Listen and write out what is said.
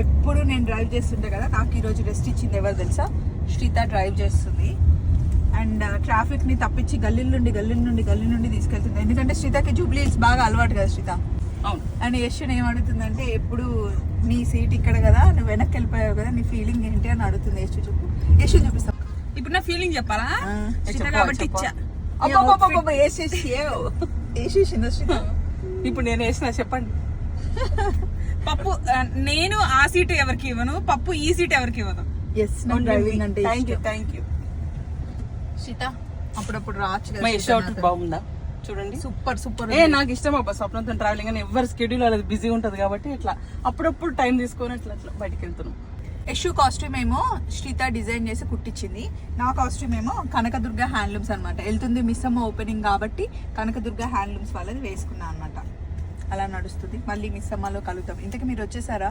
ఎప్పుడు నేను డ్రైవ్ చేస్తుంటే కదా, నాకు ఈరోజు రెస్ట్ ఇచ్చింది ఎవరు తెలుసా? శ్రీత డ్రైవ్ చేస్తుంది. అండ్ ట్రాఫిక్ ని తప్పించి గల్లీ నుండి తీసుకెళ్తుంది. ఎందుకంటే శ్రీతకి జూబ్లీ హిల్స్ బాగా అలవాటు కదా శ్రీత. అవును. అండ్ యశ్వన్ ఏమడుగుతుందంటే, ఎప్పుడు నీ సీట్ ఇక్కడ కదా, నువ్వు వెనక్కి వెళ్ళిపోయావు కదా, నీ ఫీలింగ్ ఏంటి అని అడుగుతుంది. యశ్వ చూపిస్తాం. ఇప్పుడు నా ఫీలింగ్ చెప్పాలా? శ్రీత కాబట్టి ఇచ్చా. ఇప్పుడు నేను వేసిన చెప్పండి. పప్పు నేను ఆ సీట్ ఎవరికి ఇవ్వను, పప్పు ఈ సీట్ ఎవరికి ఇవ్వను. Thank you. శ్రీత అప్పుడప్పుడు రావచ్చు మా యశ్ బాగుందా చూడండి. సూపర్. నాకు ఇష్టం అబ్బా స్వప్నంతో ట్రావెలింగ్ అని. ఎవరి స్కెడ్యూల్ అనేది బిజీ ఉంటది కాబట్టి ఇట్లా అప్పుడప్పుడు టైం తీసుకొని అట్లా బయటకు వెళ్తున్నాం. యశు కాస్ట్యూమ్ ఏమో శ్రీత డిజైన్ చేసి కుట్టించింది. నా కాస్ట్యూమ్ ఏమో కనకదుర్గ హ్యాండ్లూమ్స్ అనమాట. వెళ్తుంది మిస్సమ్మ ఓపెనింగ్ కాబట్టి కనకదుర్గ హ్యాండ్లూమ్స్ వాళ్ళది వేసుకున్నా అనమాట. అలా నడుస్తుంది. మళ్ళీ మిస్సమ్మలో కలుగుతాం. ఇంతకీ మీరు వచ్చేసారా?